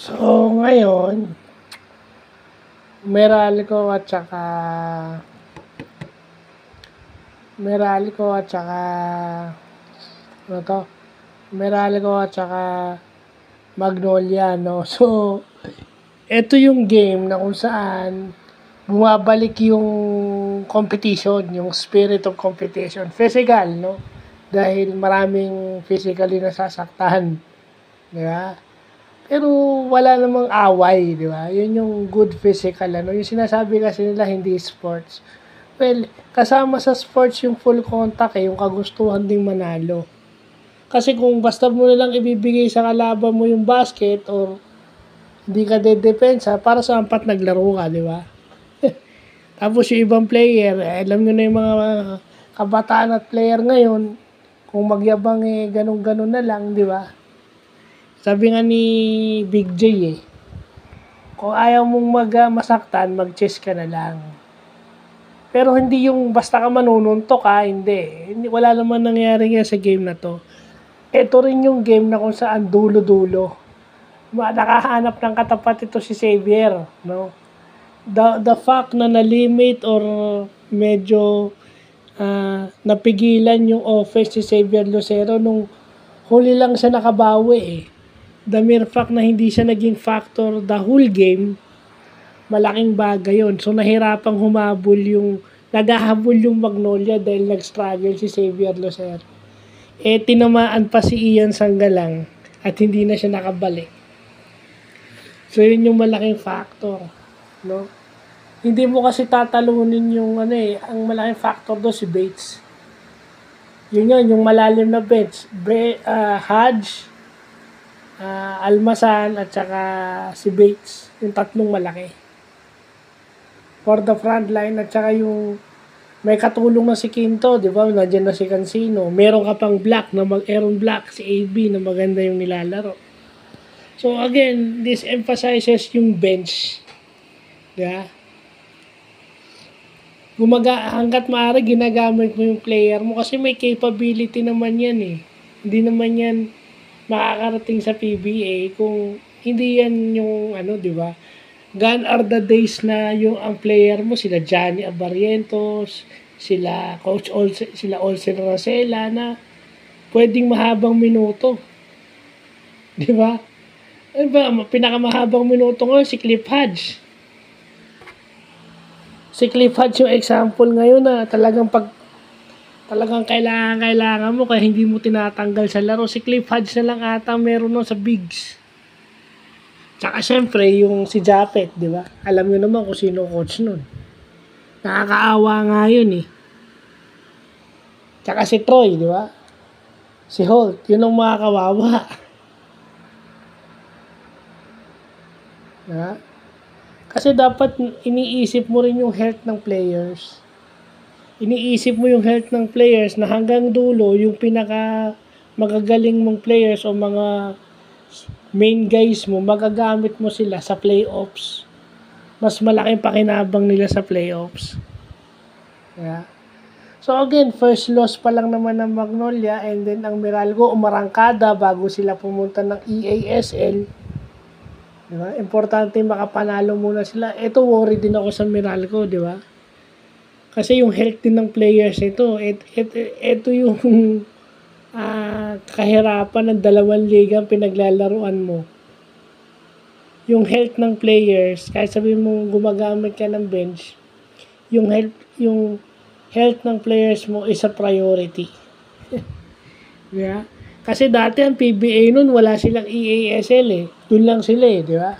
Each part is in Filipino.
So, ngayon, Meralco at saka ano to? Meralco at saka Magnolia, no? So, ito yung game na kung saan bumabalik yung competition, yung spirit of competition. Physical, no? Dahil maraming physically nasasaktan. Di ba? Pero wala namang away, di ba? Yun yung good physical, ano? Yung sinasabi kasi nila hindi sports. Well, kasama sa sports yung full contact yung kagustuhan ding manalo. Kasi kung basta mo nalang ibibigay sa kalaban mo yung basket or hindi ka dedepensa, para sa ampat naglaro ka, di ba? Tapos yung ibang player, alam nyo na yung mga kabataan at player ngayon, kung magyabang ganun-ganun na lang, di ba? Sabi nga ni Big J kung ayaw mong masaktan, mag-chess ka na lang. Pero hindi yung basta ka manununtok hindi. Wala naman nangyari yan sa game na to. Ito rin yung game na kung saan dulo-dulo. Nakahanap ng katapat ito si Xavier, no? The fact na na-limit or medyo napigilan yung offense si Xavier Lucero nung huli lang siya nakabawi The mere fact na hindi siya naging factor the whole game, malaking bagay yun. So nahirapang naghahabol yung Magnolia dahil nag-struggle si Xavier Lucero. Tinamaan pa si Ian Sanggalang at hindi na siya nakabalik. So yun yung malaking factor, no? Hindi mo kasi tatalunin yung ang malaking factor doon si Bates. Yun yung malalim na bench. Hodge, Almasan at saka si Bates, yung tatlong malaki. For the front line at saka yung may katulong na si Quinto, di ba? Nandiyan na si Cancino. Meron ka pang Aaron Black, si AB na maganda yung nilalaro. So again, this emphasizes yung bench. Di ba? Hanggat maaari ginagamit mo yung player mo kasi may capability naman yan Hindi naman yan makakarating sa PBA kung hindi yan yung di ba? Gone are the days na yung ang player mo sila Johnny Abarientos, sila Olsen Rosella na pwedeng mahabang minuto. Di ba? Ano ba, pinakamahabang minuto ngayon si Cliff Hodge. Si Cliff Hodge yung example ngayon na talagang kailangan mo kaya hindi mo tinatanggal sa laro. Si Cliff Hodge na lang ata meron nun sa Bigs. Tsaka syempre yung si Japet, di ba? Alam nyo naman kung sino coach nun. Nakakaawa nga yun Tsaka si Troy, di ba? Si Holt, yun ang mga kawawa. Diba? Kasi dapat iniisip mo rin yung health ng players. Iniisip mo yung health ng players na hanggang dulo, yung pinaka magagaling mong players o mga main guys mo, magagamit mo sila sa playoffs. Mas malaking pakinabang nila sa playoffs. Yeah. So again, first loss pa lang naman ng Magnolia and then ang Meralco umarangkada bago sila pumunta ng EASL. Diba? Importante makapanalo muna sila. Ito worry din ako sa Meralco, di ba? Kasi yung health din ng players ito yung kahirapan ng dalawang ligang pinaglalaruan mo. Yung health ng players, kahit sabihin mo gumagamit ka ng bench, yung health ng players mo is a priority. Yeah? Kasi dati ang PBA nun wala silang EASL Doon lang sila di ba?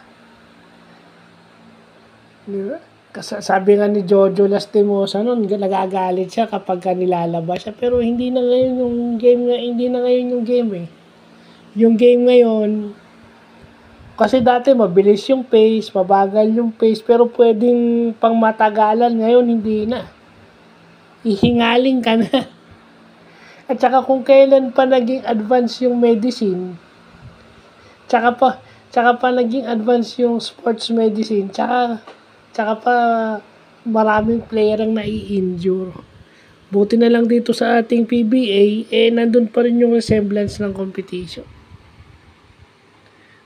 Di ba? Kasi sabi nga ni Jojo Lastimosa nun, nagagalit siya kapag nilalabas siya. Pero hindi na ngayon yung game Yung game ngayon, kasi dati mabilis yung pace, mabagal yung pace, pero pwedeng pang matagalan. Ngayon, hindi na. Ihingaling ka na. At saka kung kailan pa naging advance yung medicine, tsaka pa naging advance yung sports medicine, tsaka pa maraming player ang nai-injure. Buti na lang dito sa ating PBA, nandun pa rin yung resemblance ng competition.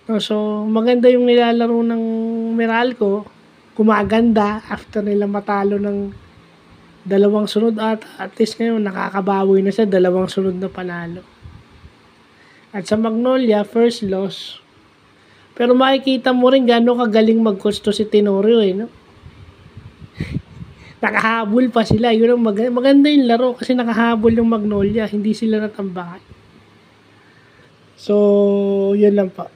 No, so, maganda yung nilalaro ng Meralco. Gumaganda after nila matalo ng dalawang sunod at least ngayon nakakabawi na siya dalawang sunod na panalo. At sa Magnolia, first loss. Pero makikita mo rin gaano kagaling mag-coach to si Tenorio no? Nakahabol pa sila. Yun ang maganda yung laro kasi nakahabol yung Magnolia. Hindi sila natambakan. So, yun lang pa.